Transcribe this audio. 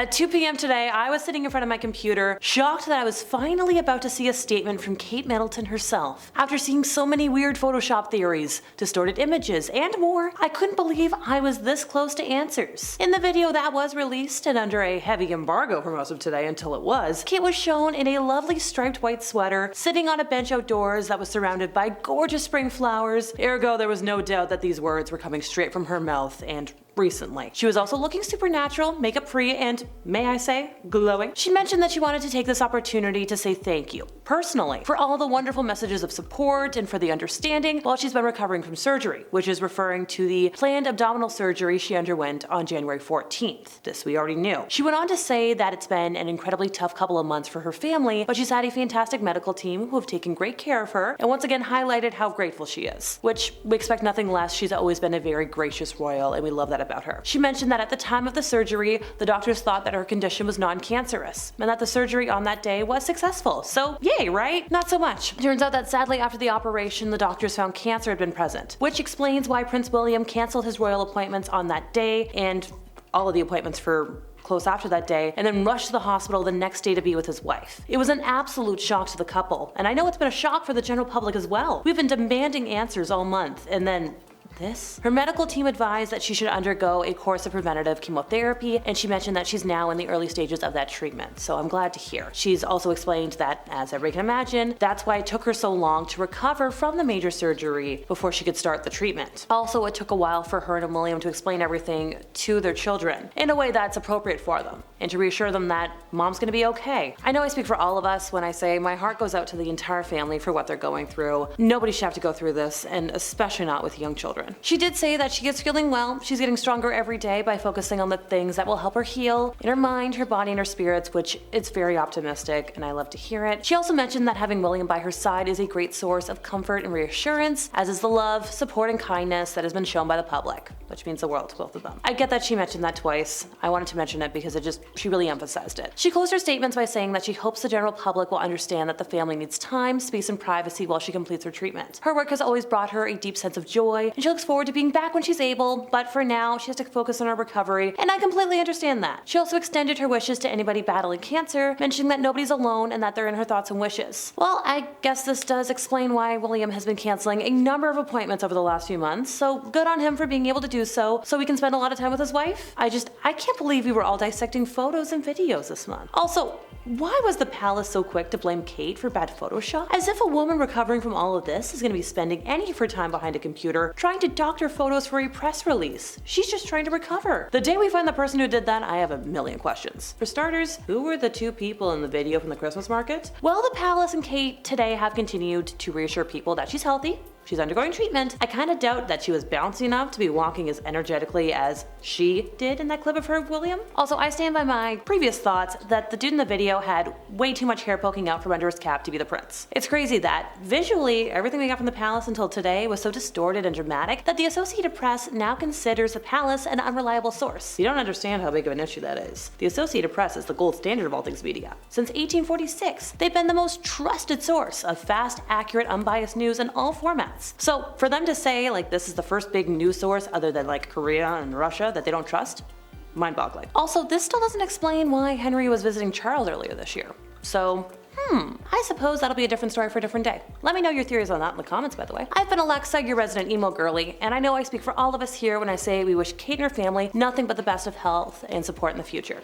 At 2 p.m. today, I was sitting in front of my computer, shocked that I was finally about to see a statement from Kate Middleton herself. After seeing so many weird Photoshop theories, distorted images, and more, I couldn't believe I was this close to answers. In the video that was released, and under a heavy embargo for most of today until it was, Kate was shown in a lovely striped white sweater, sitting on a bench outdoors that was surrounded by gorgeous spring flowers. Ergo, there was no doubt that these words were coming straight from her mouth, and recently. She was also looking supernatural, makeup free, and, may I say, glowing. She mentioned that she wanted to take this opportunity to say thank you, personally, for all the wonderful messages of support and for the understanding while she's been recovering from surgery, which is referring to the planned abdominal surgery she underwent on January 14th. This we already knew. She went on to say that it's been an incredibly tough couple of months for her family, but she's had a fantastic medical team who have taken great care of her, and once again highlighted how grateful she is, which we expect nothing less. She's always been a very gracious royal, and we love that about her. She mentioned that at the time of the surgery, the doctors thought that her condition was non-cancerous, and that the surgery on that day was successful. So yay, right? Not so much. Turns out that sadly after the operation, the doctors found cancer had been present, which explains why Prince William canceled his royal appointments on that day and all of the appointments for close after that day, and then rushed to the hospital the next day to be with his wife. It was an absolute shock to the couple, and I know it's been a shock for the general public as well. We've been demanding answers all month, and then this? Her medical team advised that she should undergo a course of preventative chemotherapy, and she mentioned that she's now in the early stages of that treatment, so I'm glad to hear. She's also explained that, as everybody can imagine, that's why it took her so long to recover from the major surgery before she could start the treatment. Also, it took a while for her and William to explain everything to their children in a way that's appropriate for them, and to reassure them that mom's gonna be okay. I know I speak for all of us when I say my heart goes out to the entire family for what they're going through. Nobody should have to go through this, and especially not with young children. She did say that she is feeling well. She's getting stronger every day by focusing on the things that will help her heal in her mind, her body, and her spirits, which is very optimistic, and I love to hear it. She also mentioned that having William by her side is a great source of comfort and reassurance, as is the love, support, and kindness that has been shown by the public, which means the world to both of them. I get that she mentioned that twice. I wanted to mention it because she really emphasized it. She closed her statements by saying that she hopes the general public will understand that the family needs time, space, and privacy while she completes her treatment. Her work has always brought her a deep sense of joy, and she looks forward to being back when she's able, but for now she has to focus on her recovery, and I completely understand that. She also extended her wishes to anybody battling cancer, mentioning that nobody's alone and that they're in her thoughts and wishes. Well, I guess this does explain why William has been canceling a number of appointments over the last few months, so good on him for being able to do so we can spend a lot of time with his wife. I can't believe we were all dissecting photos and videos this month. Also, why was the palace so quick to blame Kate for bad Photoshop? As if a woman recovering from all of this is going to be spending any of her time behind a computer trying to doctor photos for a press release. She's just trying to recover. The day we find the person who did that, I have a million questions. For starters, who were the two people in the video from the Christmas market? Well, the palace and Kate today have continued to reassure people that she's healthy. She's undergoing treatment. I kinda doubt that she was bouncy enough to be walking as energetically as she did in that clip of her William. Also, I stand by my previous thoughts that the dude in the video had way too much hair poking out from under his cap to be the prince. It's crazy that, visually, everything we got from the palace until today was so distorted and dramatic that the Associated Press now considers the palace an unreliable source. You don't understand how big of an issue that is. The Associated Press is the gold standard of all things media. Since 1846, they've been the most trusted source of fast, accurate, unbiased news in all formats. So for them to say like this is the first big news source other than like Korea and Russia that they don't trust, mind-boggling. Also, this still doesn't explain why Henry was visiting Charles earlier this year. So, I suppose that'll be a different story for a different day. Let me know your theories on that in the comments, by the way. I've been Alexa, your resident emo girly, and I know I speak for all of us here when I say we wish Kate and her family nothing but the best of health and support in the future.